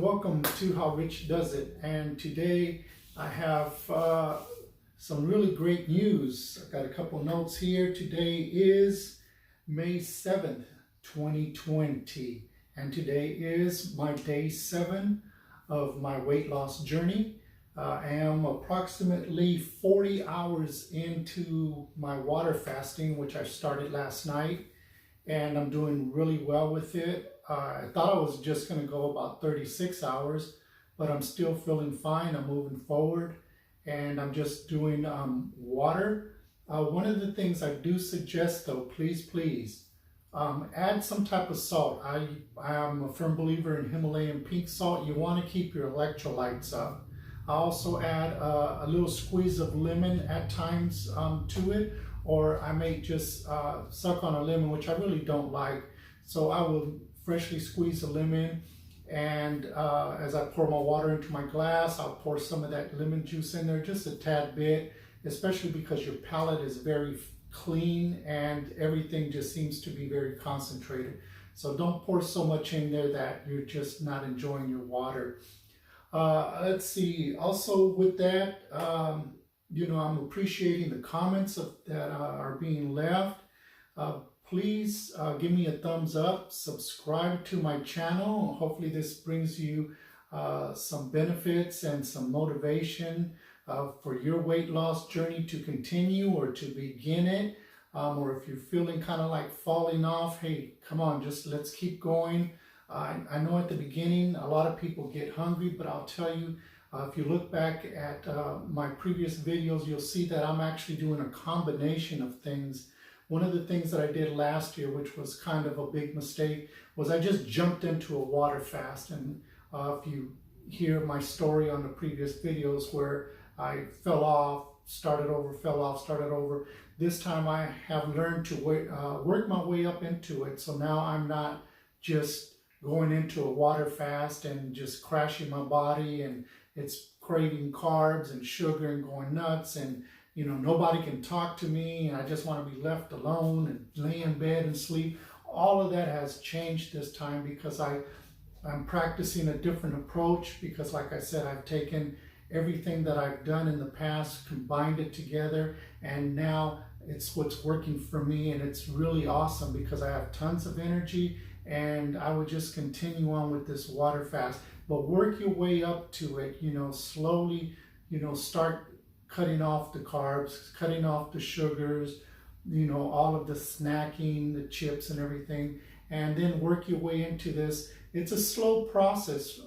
welcome to How Rich Does It. And today I have some really great news. I've got a couple notes here. Today is May 7th, 2020. And today is my day 7 of my weight loss journey. I am approximately 40 hours into my water fasting, which I started last night. And I'm doing really well with it. I thought I was just going to go about 36 hours, but I'm still feeling fine. I'm moving forward, and I'm just doing water. One of the things I do suggest, though, please, add some type of salt. I am a firm believer in Himalayan pink salt. You want to keep your electrolytes up. I also add a little squeeze of lemon at times to it, or I may just suck on a lemon, which I really don't like. So I will freshly squeeze a lemon, and as I pour my water into my glass, I'll pour some of that lemon juice in there, just a tad bit, especially because your palate is very clean and everything just seems to be very concentrated. So don't pour so much in there that you're just not enjoying your water. Let's see, also with that, I'm appreciating the comments that are being left. Please give me a thumbs up, subscribe to my channel. Hopefully this brings you some benefits and some motivation for your weight loss journey to continue or to begin it. Or if you're feeling kind of like falling off, hey, come on, just let's keep going. I know at the beginning a lot of people get hungry, but I'll tell you, if you look back at my previous videos, you'll see that I'm actually doing a combination of things. One of the things that I did last year, which was kind of a big mistake, was I just jumped into a water fast. And if you hear my story on the previous videos where I fell off, started over, fell off, started over, this time I have learned to work my way up into it. So now I'm not just going into a water fast and just crashing my body and it's craving carbs and sugar and going nuts, and nobody can talk to me and I just want to be left alone and lay in bed and sleep. All of that has changed this time because I'm practicing a different approach, because like I said, I've taken everything that I've done in the past, combined it together, and now it's what's working for me, and it's really awesome because I have tons of energy, and I would just continue on with this water fast. But work your way up to it, slowly, start cutting off the carbs, cutting off the sugars, all of the snacking, the chips and everything, and then work your way into this. It's a slow process.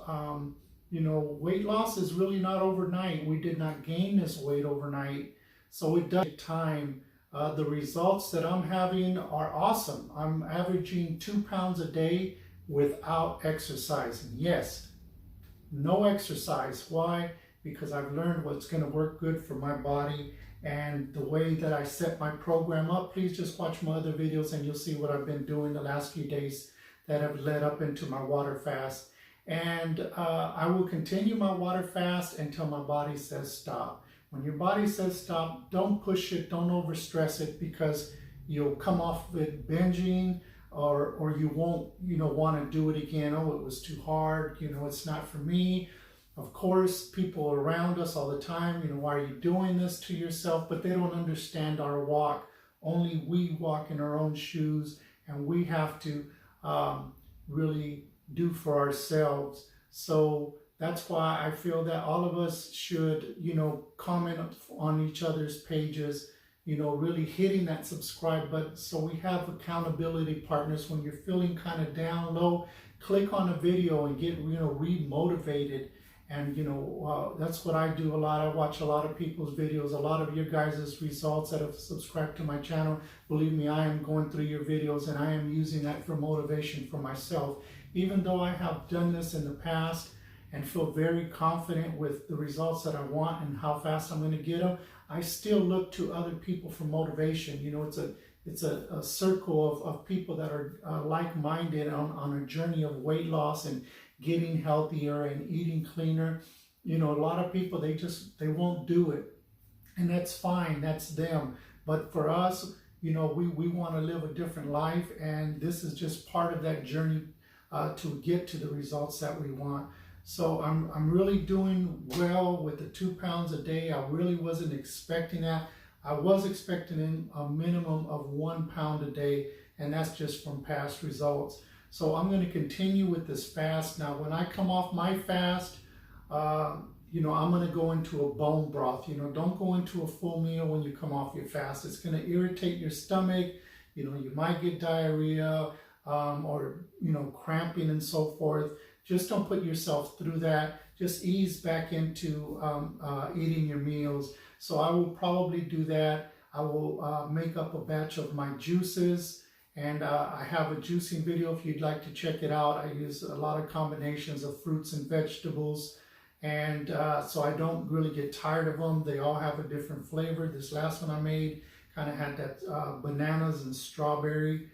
Weight loss is really not overnight. We did not gain this weight overnight, so it does take time. The results that I'm having are awesome. I'm averaging 2 pounds a day without exercising. Yes, no exercise. Why? Because I've learned what's going to work good for my body and the way that I set my program up. Please just watch my other videos and you'll see what I've been doing the last few days that have led up into my water fast. And I will continue my water fast until my body says stop. When your body says stop, don't push it, don't overstress it, because you'll come off of it binging, or you won't want to do it again. Oh, it was too hard, it's not for me. Of course, people around us all the time, why are you doing this to yourself? But they don't understand our walk. Only we walk in our own shoes, and we have to really do for ourselves. So that's why I feel that all of us should, comment on each other's pages, really hitting that subscribe button so we have accountability partners. When you're feeling kind of down low, click on a video and get, re-motivated. And, that's what I do a lot. I watch a lot of people's videos, a lot of your guys' results that have subscribed to my channel. Believe me, I am going through your videos and I am using that for motivation for myself. Even though I have done this in the past and feel very confident with the results that I want and how fast I'm going to get them, I still look to other people for motivation. It's a circle of people that are like-minded on a journey of weight loss and getting healthier and eating cleaner. A lot of people, they won't do it, and that's fine, that's them. But for us, we want to live a different life, and this is just part of that journey to get to the results that we want. So I'm really doing well with the 2 pounds a day. I really wasn't expecting that. I was expecting a minimum of 1 pound a day, and that's just from past results. So I'm going to continue with this fast. Now, when I come off my fast, I'm going to go into a bone broth. Don't go into a full meal when you come off your fast. It's going to irritate your stomach. You might get diarrhea or, cramping and so forth. Just don't put yourself through that. Just ease back into eating your meals. So I will probably do that. I will make up a batch of my juices. And I have a juicing video if you'd like to check it out. I use a lot of combinations of fruits and vegetables. And so I don't really get tired of them. They all have a different flavor. This last one I made kind of had that bananas and strawberry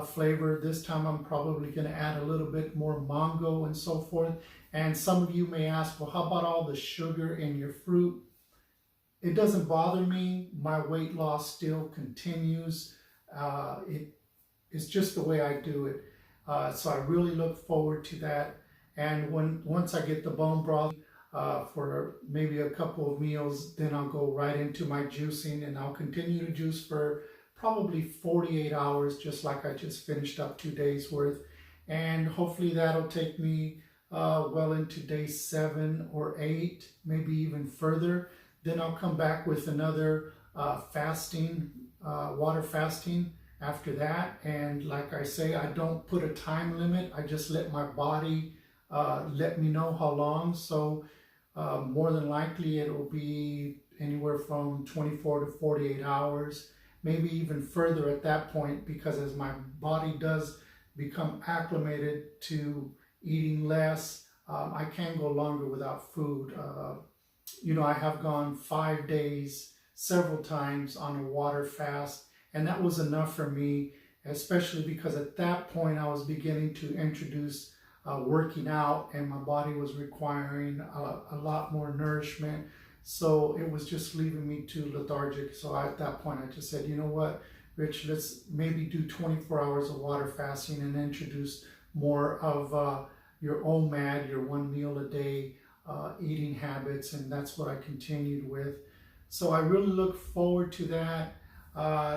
flavor. This time I'm probably going to add a little bit more mango and so forth. And some of you may ask, well, how about all the sugar in your fruit? It doesn't bother me. My weight loss still continues. It's just the way I do it. So I really look forward to that. And once I get the bone broth for maybe a couple of meals, then I'll go right into my juicing, and I'll continue to juice for probably 48 hours, just like I just finished up 2 days worth. And hopefully that'll take me well into day 7 or 8, maybe even further. Then I'll come back with another fasting, water fasting after that. And like I say, I don't put a time limit. I just let my body let me know how long. So more than likely it will be anywhere from 24 to 48 hours, maybe even further at that point, because as my body does become acclimated to eating less, I can go longer without food. I have gone 5 days several times on a water fast, and that was enough for me, especially because at that point I was beginning to introduce working out, and my body was requiring a lot more nourishment. So it was just leaving me too lethargic. So at that point I just said, you know what, Rich, let's maybe do 24 hours of water fasting and introduce more of your OMAD, your 1 meal a day eating habits, and that's what I continued with. So I really look forward to that.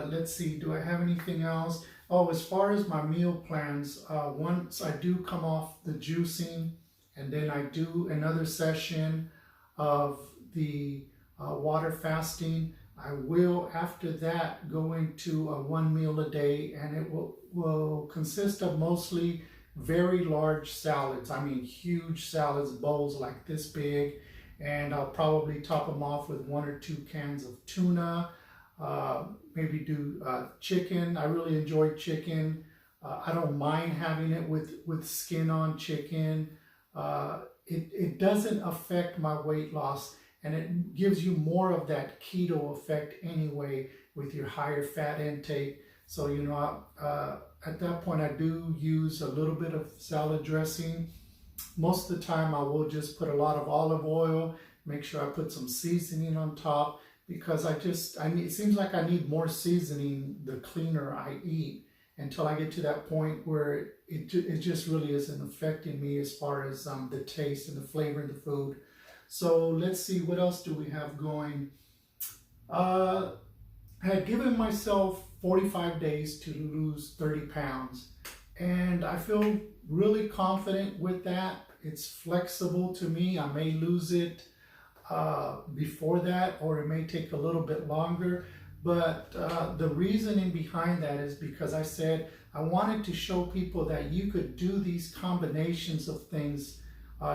Let's see, do I have anything else? Oh, as far as my meal plans, once I do come off the juicing, and then I do another session of the water fasting, I will after that go into a 1 meal a day, and it will consist of mostly very large salads. I mean huge salads, bowls like this big, and I'll probably top them off with 1 or 2 cans of tuna. Maybe do chicken. I really enjoy chicken. I don't mind having it with skin on chicken. It doesn't affect my weight loss, and it gives you more of that keto effect anyway with your higher fat intake. So, at that point I do use a little bit of salad dressing. Most of the time I will just put a lot of olive oil, make sure I put some seasoning on top, because it seems like I need more seasoning the cleaner I eat, until I get to that point where it just really isn't affecting me as far as the taste and the flavor of the food. So let's see, what else do we have going? I had given myself 45 days to lose 30 pounds, and I feel really confident with that. It's flexible to me. I may lose it before that, or it may take a little bit longer, but the reasoning behind that is because I said I wanted to show people that you could do these combinations of things.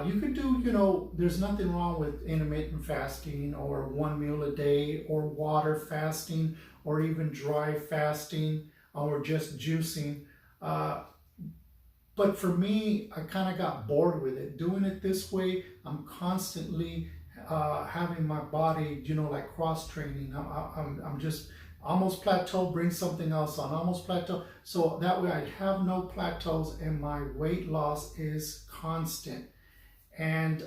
You could do, there's nothing wrong with intermittent fasting, or 1 meal a day, or water fasting, or even dry fasting, or just juicing. But for me, I kind of got bored with it. Doing it this way, I'm constantly having my body, like cross training. I'm just almost plateau, bring something else on, almost plateau. So that way I have no plateaus, and my weight loss is constant. And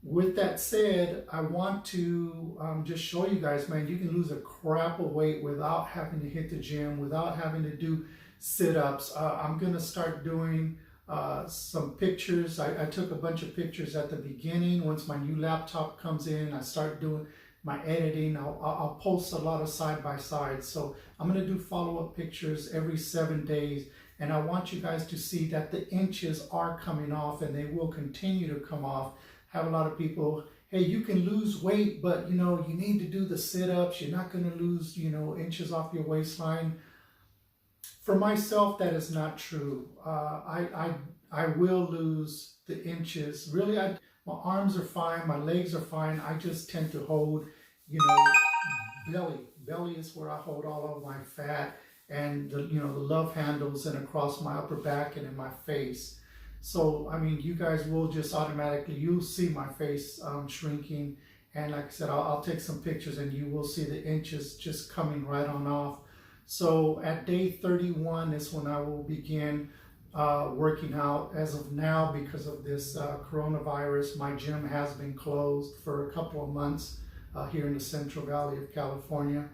with that said, I want to just show you guys, man, you can lose a crap of weight without having to hit the gym, without having to do sit-ups. I'm going to start doing some pictures. I took a bunch of pictures at the beginning. Once my new laptop comes in, I start doing my editing. I'll post a lot of side by side. So I'm going to do follow-up pictures every 7 days. And I want you guys to see that the inches are coming off, and they will continue to come off. Have a lot of people, hey, you can lose weight, but you know, you need to do the sit-ups. You're not going to lose, you know, inches off your waistline. For myself, that is not true. I will lose the inches. Really, my arms are fine, my legs are fine. I just tend to hold, you know, belly. Belly is where I hold all of my fat, and the, you know, the love handles and across my upper back and in my face. So, I mean, you guys will just automatically, you'll see my face shrinking. And like I said, I'll take some pictures and you will see the inches just coming right on off. So at day 31 is when I will begin working out. As of now, because of this coronavirus, my gym has been closed for a couple of months here in the Central Valley of California.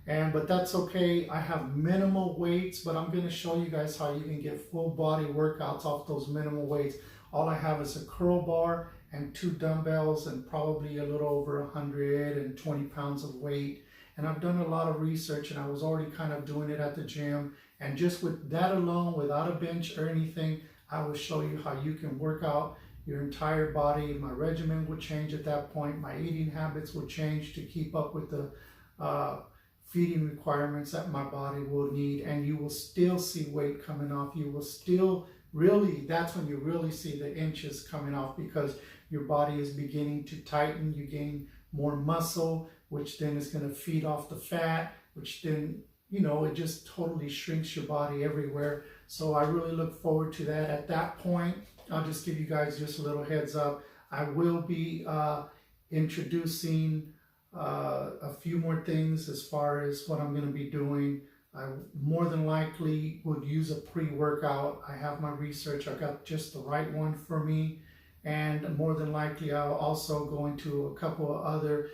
But that's okay. I have minimal weights, but I'm going to show you guys how you can get full body workouts off those minimal weights. All I have is a curl bar and 2 dumbbells and probably a little over 120 pounds of weight. And I've done a lot of research, and I was already kind of doing it at the gym. And just with that alone, without a bench or anything, I will show you how you can work out your entire body. My regimen will change at that point. My eating habits will change to keep up with the feeding requirements that my body will need, and you will still see weight coming off. You will still really, that's when you really see the inches coming off, because your body is beginning to tighten. You gain more muscle, which then is going to feed off the fat, which then, you know, it just totally shrinks your body everywhere. So I really look forward to that. At that point, I'll just give you guys just a little heads up. I will be introducing a few more things as far as what I'm going to be doing. I more than likely would use a pre-workout. I have my research. I got just the right one for me. And more than likely, I'll also go into a couple of other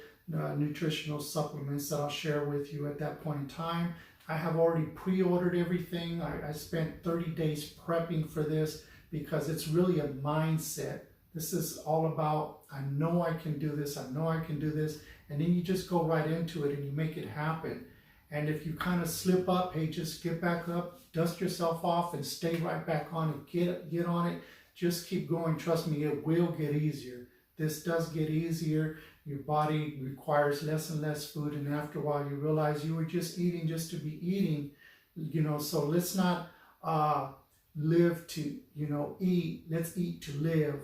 nutritional supplements that I'll share with you at that point in time. I have already pre-ordered everything. I spent 30 days prepping for this because it's really a mindset. This is all about, I know I can do this, I know I can do this, and then you just go right into it and you make it happen. And if you kind of slip up, hey, just get back up, dust yourself off, and stay right back on it. Get on it. Just keep going. Trust me, it will get easier. This does get easier. Your body requires less and less food, and after a while you realize you were just eating just to be eating, you know. So let's not live to, you know, eat. Let's eat to live.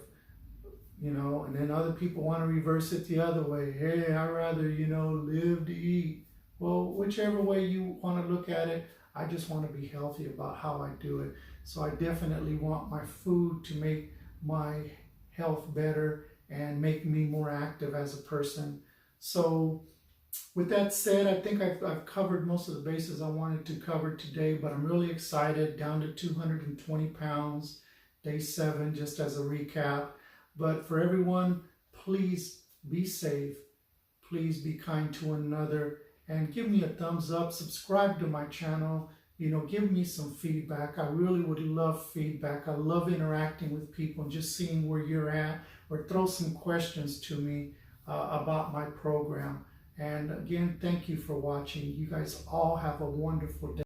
You know, and then other people want to reverse it the other way. Hey, I'd rather, you know, live to eat. Well, whichever way you want to look at it, I just want to be healthy about how I do it. So I definitely want my food to make my health better and make me more active as a person. So with that said, I think I've covered most of the bases I wanted to cover today, but I'm really excited. Down to 220 pounds, day 7, just as a recap. But for everyone, please be safe. Please be kind to one another, and give me a thumbs up. Subscribe to my channel. You know, give me some feedback. I really would love feedback. I love interacting with people and just seeing where you're at, or throw some questions to me about my program. And again, thank you for watching. You guys all have a wonderful day.